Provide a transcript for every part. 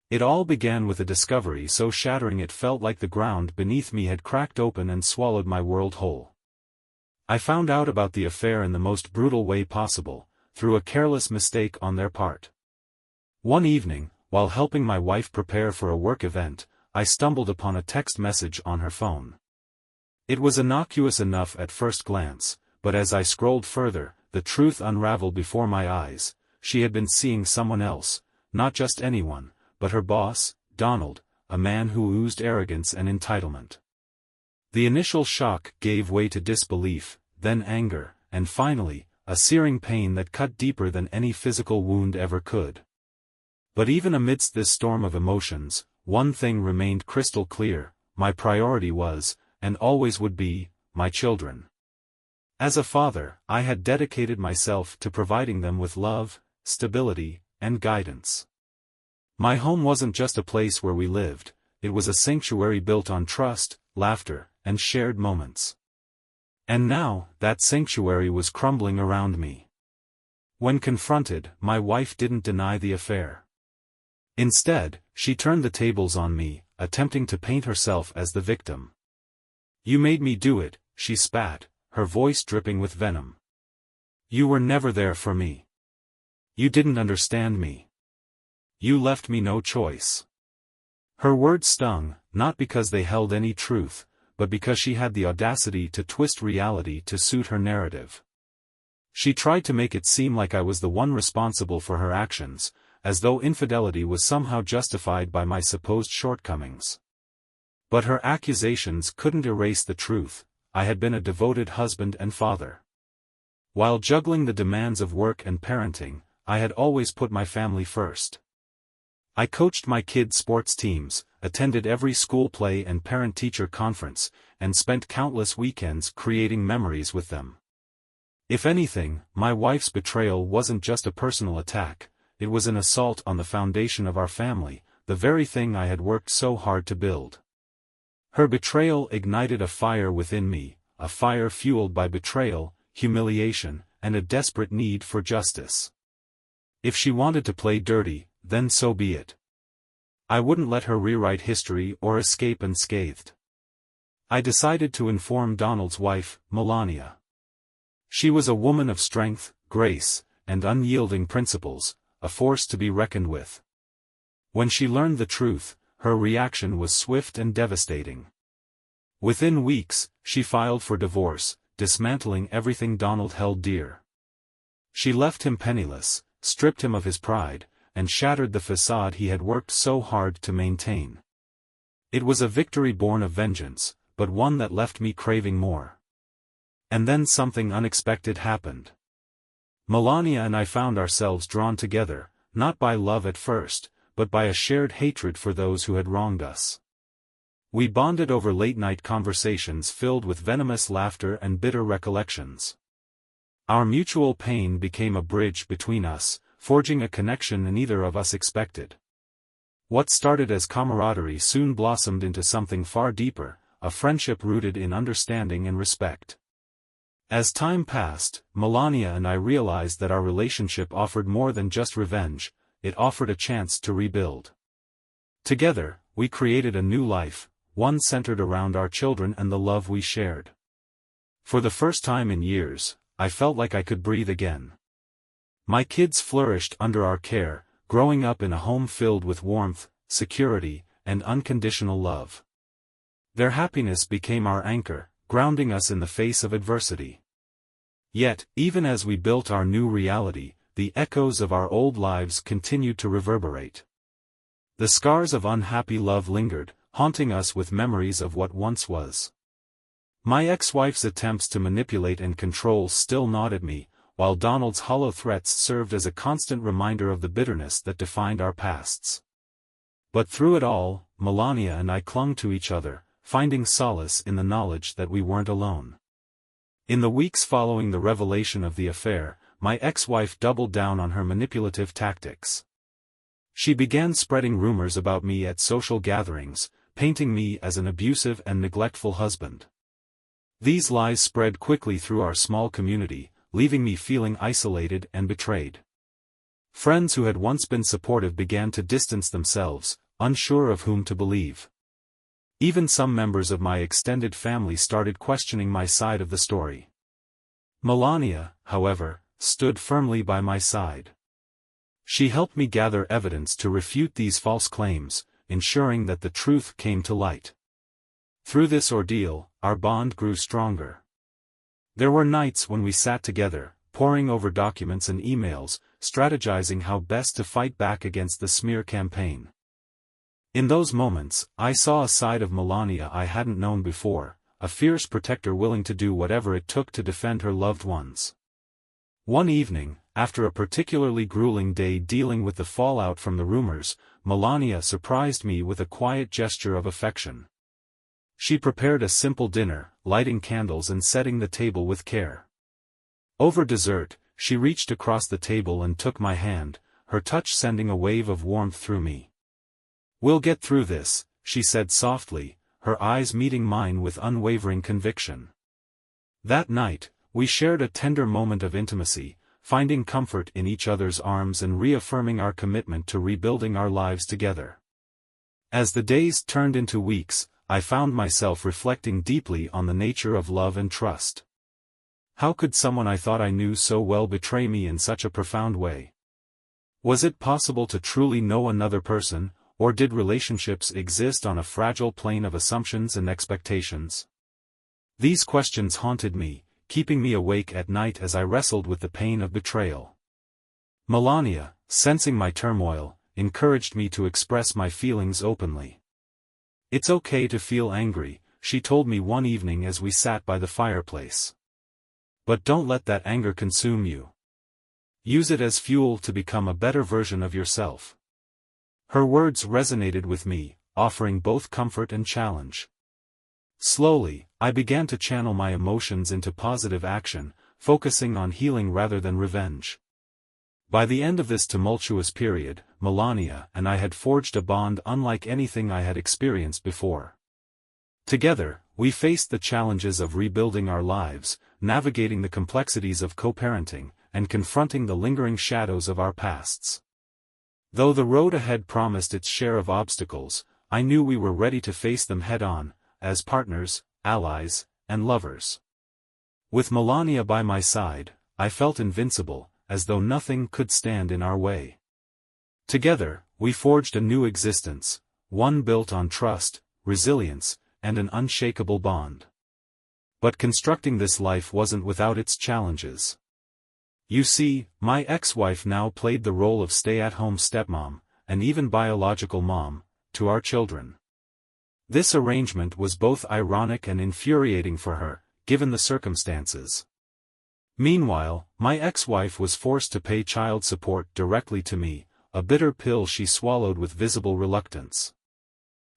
It all began with a discovery so shattering it felt like the ground beneath me had cracked open and swallowed my world whole. I found out about the affair in the most brutal way possible, through a careless mistake on their part. One evening, while helping my wife prepare for a work event, I stumbled upon a text message on her phone. It was innocuous enough at first glance, but as I scrolled further, the truth unraveled before my eyes. She had been seeing someone else, not just anyone, but her boss, Donald, a man who oozed arrogance and entitlement. The initial shock gave way to disbelief, then anger, and finally, a searing pain that cut deeper than any physical wound ever could. But even amidst this storm of emotions, one thing remained crystal clear: my priority was, and always would be, my children. As a father, I had dedicated myself to providing them with love, stability, and guidance. My home wasn't just a place where we lived, it was a sanctuary built on trust, laughter, and shared moments. And now, that sanctuary was crumbling around me. When confronted, my wife didn't deny the affair. Instead, she turned the tables on me, attempting to paint herself as the victim. "You made me do it," she spat, her voice dripping with venom. "You were never there for me. You didn't understand me. You left me no choice." Her words stung, not because they held any truth, but because she had the audacity to twist reality to suit her narrative. She tried to make it seem like I was the one responsible for her actions, as though infidelity was somehow justified by my supposed shortcomings. But her accusations couldn't erase the truth: I had been a devoted husband and father. While juggling the demands of work and parenting, I had always put my family first. I coached my kids' sports teams, attended every school play and parent-teacher conference, and spent countless weekends creating memories with them. If anything, my wife's betrayal wasn't just a personal attack, it was an assault on the foundation of our family, the very thing I had worked so hard to build. Her betrayal ignited a fire within me, a fire fueled by betrayal, humiliation, and a desperate need for justice. If she wanted to play dirty, then so be it. I wouldn't let her rewrite history or escape unscathed. I decided to inform Donald's wife, Melania. She was a woman of strength, grace, and unyielding principles, a force to be reckoned with. When she learned the truth, her reaction was swift and devastating. Within weeks, she filed for divorce, dismantling everything Donald held dear. She left him penniless, stripped him of his pride, and shattered the facade he had worked so hard to maintain. It was a victory born of vengeance, but one that left me craving more. And then something unexpected happened. Melania and I found ourselves drawn together, not by love at first, but by a shared hatred for those who had wronged us. We bonded over late-night conversations filled with venomous laughter and bitter recollections. Our mutual pain became a bridge between us, forging a connection neither of us expected. What started as camaraderie soon blossomed into something far deeper, a friendship rooted in understanding and respect. As time passed, Melania and I realized that our relationship offered more than just revenge, it offered a chance to rebuild. Together, we created a new life, one centered around our children and the love we shared. For the first time in years, I felt like I could breathe again. My kids flourished under our care, growing up in a home filled with warmth, security, and unconditional love. Their happiness became our anchor, grounding us in the face of adversity. Yet, even as we built our new reality, the echoes of our old lives continued to reverberate. The scars of unhappy love lingered, haunting us with memories of what once was. My ex-wife's attempts to manipulate and control still gnawed at me, while Donald's hollow threats served as a constant reminder of the bitterness that defined our pasts. But through it all, Melania and I clung to each other, finding solace in the knowledge that we weren't alone. In the weeks following the revelation of the affair, my ex-wife doubled down on her manipulative tactics. She began spreading rumors about me at social gatherings, painting me as an abusive and neglectful husband. These lies spread quickly through our small community, leaving me feeling isolated and betrayed. Friends who had once been supportive began to distance themselves, unsure of whom to believe. Even some members of my extended family started questioning my side of the story. Melania, however, stood firmly by my side. She helped me gather evidence to refute these false claims, ensuring that the truth came to light. Through this ordeal, our bond grew stronger. There were nights when we sat together, poring over documents and emails, strategizing how best to fight back against the smear campaign. In those moments, I saw a side of Melania I hadn't known before, a fierce protector willing to do whatever it took to defend her loved ones. One evening, after a particularly grueling day dealing with the fallout from the rumors, Melania surprised me with a quiet gesture of affection. She prepared a simple dinner, lighting candles and setting the table with care. Over dessert, she reached across the table and took my hand, her touch sending a wave of warmth through me. "We'll get through this," she said softly, her eyes meeting mine with unwavering conviction. That night, we shared a tender moment of intimacy, finding comfort in each other's arms and reaffirming our commitment to rebuilding our lives together. As the days turned into weeks, I found myself reflecting deeply on the nature of love and trust. How could someone I thought I knew so well betray me in such a profound way? Was it possible to truly know another person, or did relationships exist on a fragile plane of assumptions and expectations? These questions haunted me, keeping me awake at night as I wrestled with the pain of betrayal. Melania, sensing my turmoil, encouraged me to express my feelings openly. "It's okay to feel angry," she told me one evening as we sat by the fireplace. "But don't let that anger consume you. Use it as fuel to become a better version of yourself." Her words resonated with me, offering both comfort and challenge. Slowly, I began to channel my emotions into positive action, focusing on healing rather than revenge. By the end of this tumultuous period, Melania and I had forged a bond unlike anything I had experienced before. Together, we faced the challenges of rebuilding our lives, navigating the complexities of co-parenting, and confronting the lingering shadows of our pasts. Though the road ahead promised its share of obstacles, I knew we were ready to face them head-on, as partners, allies, and lovers. With Melania by my side, I felt invincible, as though nothing could stand in our way. Together, we forged a new existence, one built on trust, resilience, and an unshakable bond. But constructing this life wasn't without its challenges. You see, my ex-wife now played the role of stay-at-home stepmom, and even biological mom, to our children. This arrangement was both ironic and infuriating for her, given the circumstances. Meanwhile, my ex-wife was forced to pay child support directly to me, a bitter pill she swallowed with visible reluctance.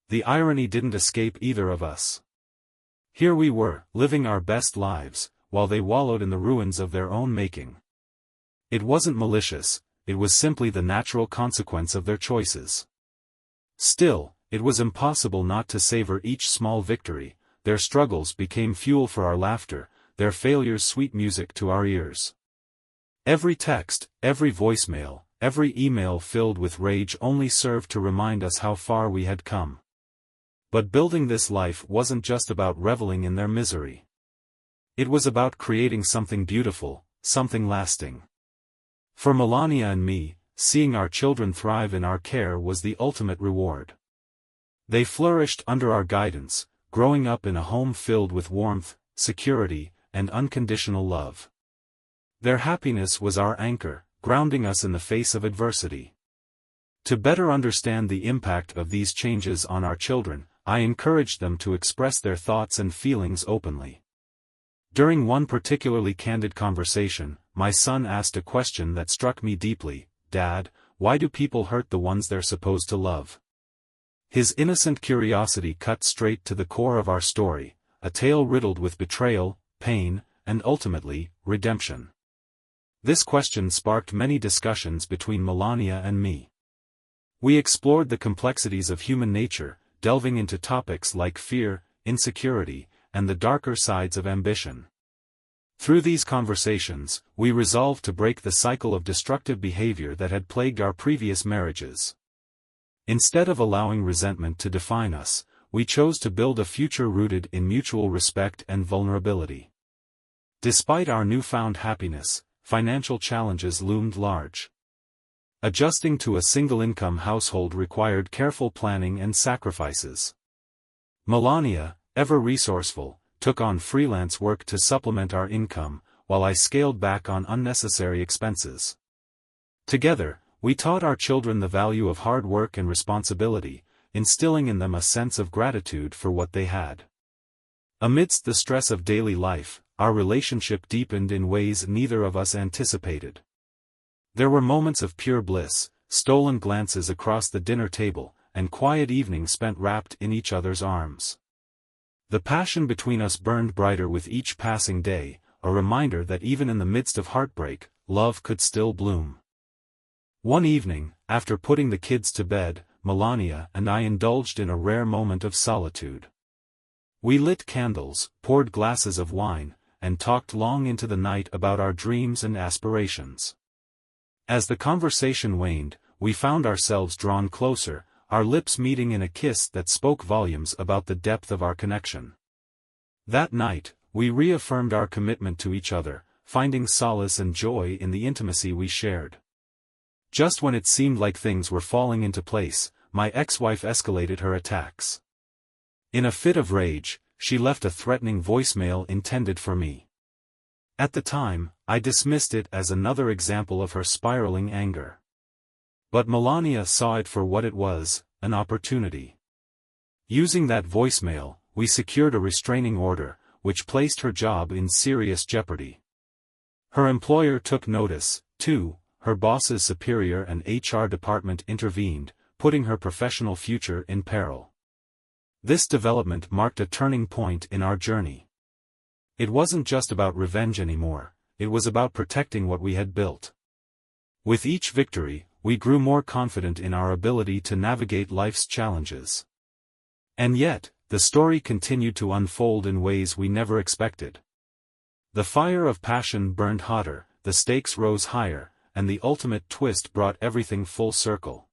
The irony didn't escape either of us. Here we were, living our best lives, while they wallowed in the ruins of their own making. It wasn't malicious, it was simply the natural consequence of their choices. Still, it was impossible not to savor each small victory. Their struggles became fuel for our laughter, their failures sweet music to our ears. Every text, every voicemail, every email filled with rage only served to remind us how far we had come. But building this life wasn't just about reveling in their misery. It was about creating something beautiful, something lasting. For Melania and me, seeing our children thrive in our care was the ultimate reward. They flourished under our guidance, growing up in a home filled with warmth, security, and unconditional love. Their happiness was our anchor, grounding us in the face of adversity. To better understand the impact of these changes on our children, I encouraged them to express their thoughts and feelings openly. During one particularly candid conversation, my son asked a question that struck me deeply: "Dad, why do people hurt the ones they're supposed to love?" His innocent curiosity cut straight to the core of our story, a tale riddled with betrayal, pain, and ultimately, redemption. This question sparked many discussions between Melania and me. We explored the complexities of human nature, delving into topics like fear, insecurity, and the darker sides of ambition. Through these conversations, we resolved to break the cycle of destructive behavior that had plagued our previous marriages. Instead of allowing resentment to define us, we chose to build a future rooted in mutual respect and vulnerability. Despite our newfound happiness, financial challenges loomed large. Adjusting to a single-income household required careful planning and sacrifices. Melania, ever resourceful, took on freelance work to supplement our income, while I scaled back on unnecessary expenses. Together, we taught our children the value of hard work and responsibility, instilling in them a sense of gratitude for what they had. Amidst the stress of daily life, our relationship deepened in ways neither of us anticipated. There were moments of pure bliss, stolen glances across the dinner table, and quiet evenings spent wrapped in each other's arms. The passion between us burned brighter with each passing day, a reminder that even in the midst of heartbreak, love could still bloom. One evening, after putting the kids to bed, Melania and I indulged in a rare moment of solitude. We lit candles, poured glasses of wine, and talked long into the night about our dreams and aspirations. As the conversation waned, we found ourselves drawn closer, our lips meeting in a kiss that spoke volumes about the depth of our connection. That night, we reaffirmed our commitment to each other, finding solace and joy in the intimacy we shared. Just when it seemed like things were falling into place, my ex-wife escalated her attacks. In a fit of rage, she left a threatening voicemail intended for me. At the time, I dismissed it as another example of her spiraling anger. But Melania saw it for what it was, an opportunity. Using that voicemail, we secured a restraining order, which placed her job in serious jeopardy. Her employer took notice, too, her boss's superior and HR department intervened, putting her professional future in peril. This development marked a turning point in our journey. It wasn't just about revenge anymore, it was about protecting what we had built. With each victory, we grew more confident in our ability to navigate life's challenges. And yet, the story continued to unfold in ways we never expected. The fire of passion burned hotter, the stakes rose higher, and the ultimate twist brought everything full circle.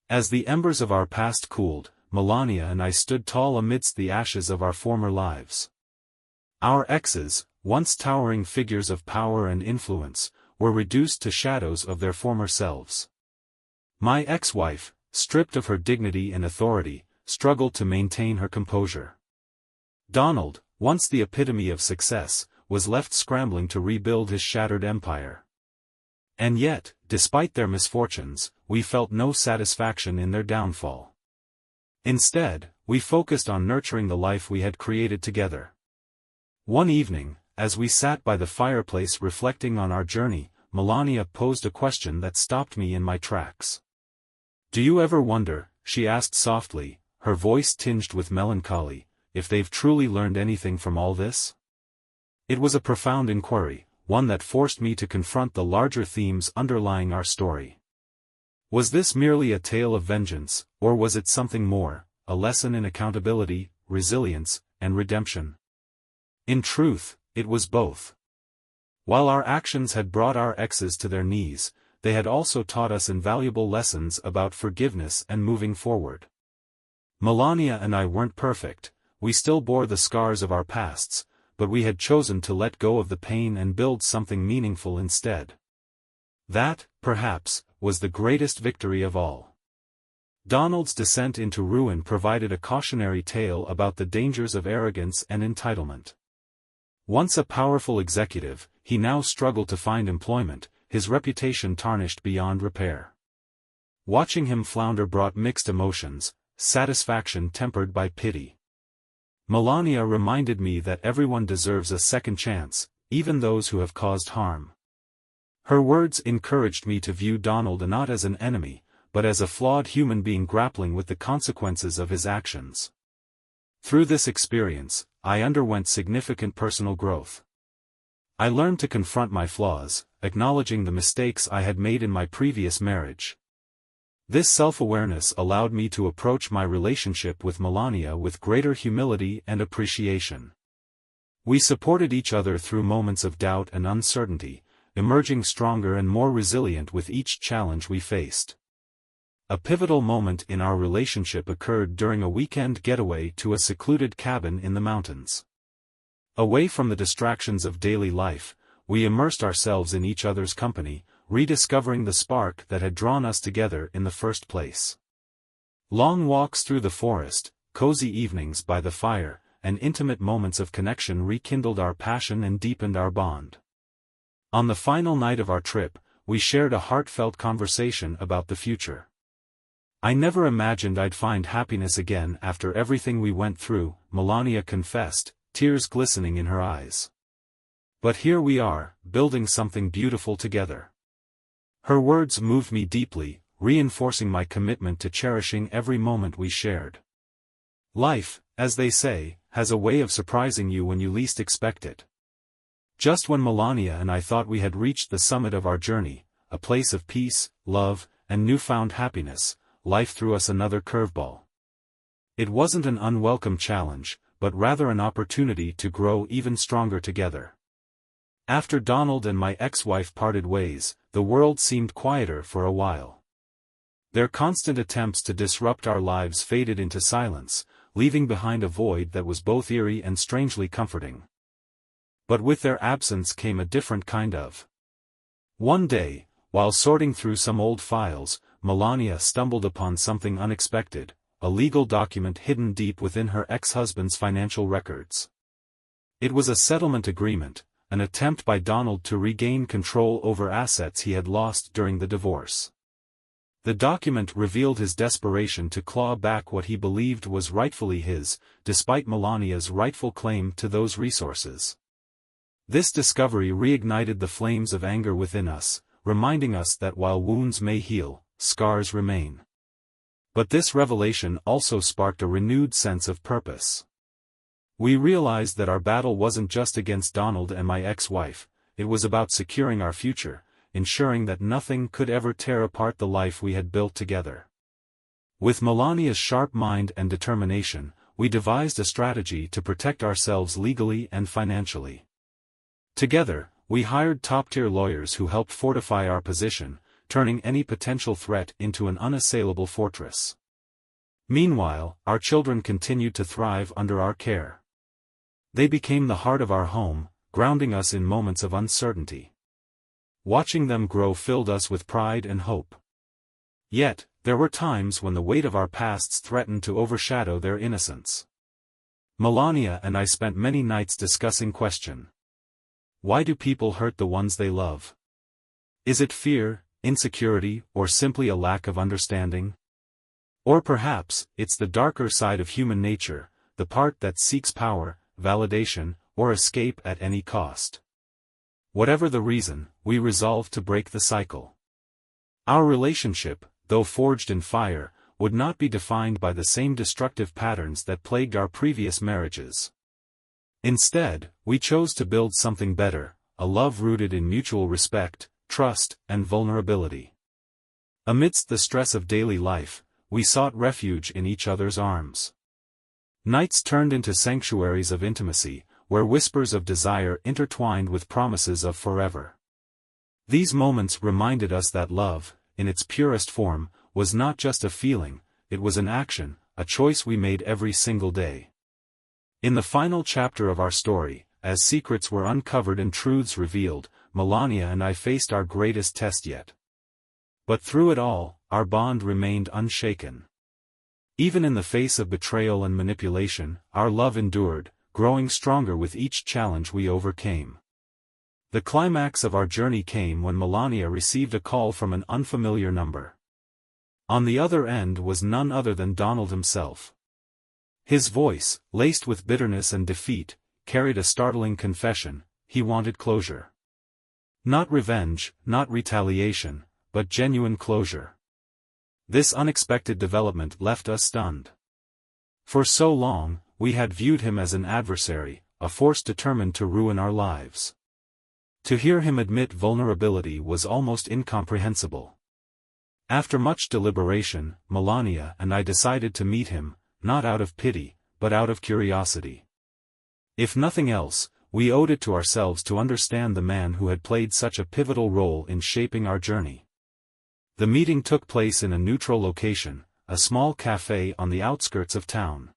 As the embers of our past cooled, Melania and I stood tall amidst the ashes of our former lives. Our exes, once towering figures of power and influence, were reduced to shadows of their former selves. My ex-wife, stripped of her dignity and authority, struggled to maintain her composure. Donald, once the epitome of success, was left scrambling to rebuild his shattered empire. And yet, despite their misfortunes, we felt no satisfaction in their downfall. Instead, we focused on nurturing the life we had created together. One evening, as we sat by the fireplace reflecting on our journey, Melania posed a question that stopped me in my tracks. "Do you ever wonder," she asked softly, her voice tinged with melancholy, "if they've truly learned anything from all this?" It was a profound inquiry, one that forced me to confront the larger themes underlying our story. Was this merely a tale of vengeance, or was it something more, a lesson in accountability, resilience, and redemption? In truth, it was both. While our actions had brought our exes to their knees, they had also taught us invaluable lessons about forgiveness and moving forward. Melania and I weren't perfect, we still bore the scars of our pasts, but we had chosen to let go of the pain and build something meaningful instead. That, perhaps, was the greatest victory of all. Donald's descent into ruin provided a cautionary tale about the dangers of arrogance and entitlement. Once a powerful executive, he now struggled to find employment, his reputation tarnished beyond repair. Watching him flounder brought mixed emotions, satisfaction tempered by pity. Melania reminded me that everyone deserves a second chance, even those who have caused harm. Her words encouraged me to view Donald not as an enemy, but as a flawed human being grappling with the consequences of his actions. Through this experience, I underwent significant personal growth. I learned to confront my flaws, acknowledging the mistakes I had made in my previous marriage. This self-awareness allowed me to approach my relationship with Melania with greater humility and appreciation. We supported each other through moments of doubt and uncertainty, emerging stronger and more resilient with each challenge we faced. A pivotal moment in our relationship occurred during a weekend getaway to a secluded cabin in the mountains. Away from the distractions of daily life, we immersed ourselves in each other's company, rediscovering the spark that had drawn us together in the first place. Long walks through the forest, cozy evenings by the fire, and intimate moments of connection rekindled our passion and deepened our bond. On the final night of our trip, we shared a heartfelt conversation about the future. "I never imagined I'd find happiness again after everything we went through," Melania confessed, tears glistening in her eyes. "But here we are, building something beautiful together." Her words moved me deeply, reinforcing my commitment to cherishing every moment we shared. Life, as they say, has a way of surprising you when you least expect it. Just when Melania and I thought we had reached the summit of our journey, a place of peace, love, and newfound happiness, life threw us another curveball. It wasn't an unwelcome challenge, but rather an opportunity to grow even stronger together. After Donald and my ex-wife parted ways, the world seemed quieter for a while. Their constant attempts to disrupt our lives faded into silence, leaving behind a void that was both eerie and strangely comforting. But with their absence came a different kind of. One day, while sorting through some old files, Melania stumbled upon something unexpected, a legal document hidden deep within her ex-husband's financial records. It was a settlement agreement, an attempt by Donald to regain control over assets he had lost during the divorce. The document revealed his desperation to claw back what he believed was rightfully his, despite Melania's rightful claim to those resources. This discovery reignited the flames of anger within us, reminding us that while wounds may heal, scars remain. But this revelation also sparked a renewed sense of purpose. We realized that our battle wasn't just against Donald and my ex-wife, it was about securing our future, ensuring that nothing could ever tear apart the life we had built together. With Melania's sharp mind and determination, we devised a strategy to protect ourselves legally and financially. Together, we hired top-tier lawyers who helped fortify our position, turning any potential threat into an unassailable fortress. Meanwhile, our children continued to thrive under our care. They became the heart of our home, grounding us in moments of uncertainty. Watching them grow filled us with pride and hope. Yet, there were times when the weight of our pasts threatened to overshadow their innocence. Melania and I spent many nights discussing question. Why do people hurt the ones they love? Is it fear, insecurity, or simply a lack of understanding? Or perhaps, it's the darker side of human nature, the part that seeks power, validation, or escape at any cost. Whatever the reason, we resolved to break the cycle. Our relationship, though forged in fire, would not be defined by the same destructive patterns that plagued our previous marriages. Instead, we chose to build something better, a love rooted in mutual respect, trust, and vulnerability. Amidst the stress of daily life, we sought refuge in each other's arms. Nights turned into sanctuaries of intimacy, where whispers of desire intertwined with promises of forever. These moments reminded us that love, in its purest form, was not just a feeling, it was an action, a choice we made every single day. In the final chapter of our story, as secrets were uncovered and truths revealed, Melania and I faced our greatest test yet. But through it all, our bond remained unshaken. Even in the face of betrayal and manipulation, our love endured, growing stronger with each challenge we overcame. The climax of our journey came when Melania received a call from an unfamiliar number. On the other end was none other than Donald himself. His voice, laced with bitterness and defeat, carried a startling confession: he wanted closure. Not revenge, not retaliation, but genuine closure. This unexpected development left us stunned. For so long, we had viewed him as an adversary, a force determined to ruin our lives. To hear him admit vulnerability was almost incomprehensible. After much deliberation, Melania and I decided to meet him, not out of pity, but out of curiosity. If nothing else, we owed it to ourselves to understand the man who had played such a pivotal role in shaping our journey. The meeting took place in a neutral location, a small cafe on the outskirts of town.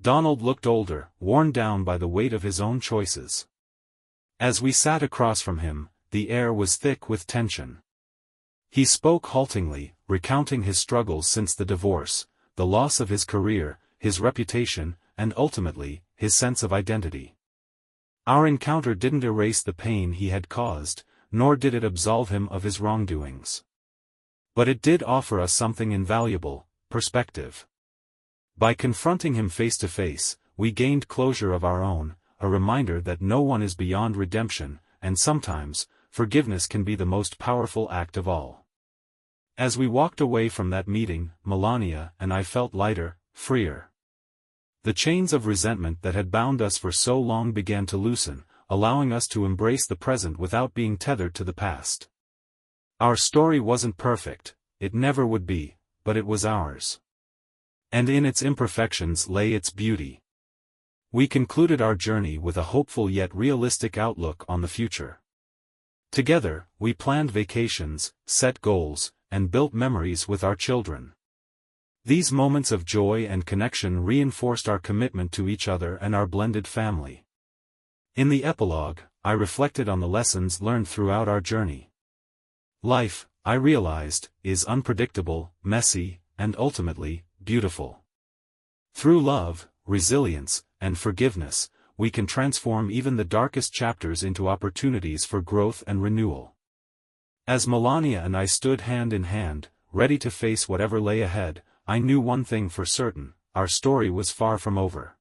Donald looked older, worn down by the weight of his own choices. As we sat across from him, the air was thick with tension. He spoke haltingly, recounting his struggles since the divorce, the loss of his career, his reputation, and ultimately, his sense of identity. Our encounter didn't erase the pain he had caused, nor did it absolve him of his wrongdoings. But it did offer us something invaluable: perspective. By confronting him face to face, we gained closure of our own, a reminder that no one is beyond redemption, and sometimes, forgiveness can be the most powerful act of all. As we walked away from that meeting, Melania and I felt lighter, freer. The chains of resentment that had bound us for so long began to loosen, allowing us to embrace the present without being tethered to the past. Our story wasn't perfect, it never would be, but it was ours. And in its imperfections lay its beauty. We concluded our journey with a hopeful yet realistic outlook on the future. Together, we planned vacations, set goals, and built memories with our children. These moments of joy and connection reinforced our commitment to each other and our blended family. In the epilogue, I reflected on the lessons learned throughout our journey. Life, I realized, is unpredictable, messy, and ultimately, beautiful. Through love, resilience, and forgiveness, we can transform even the darkest chapters into opportunities for growth and renewal. As Melania and I stood hand in hand, ready to face whatever lay ahead, I knew one thing for certain: our story was far from over.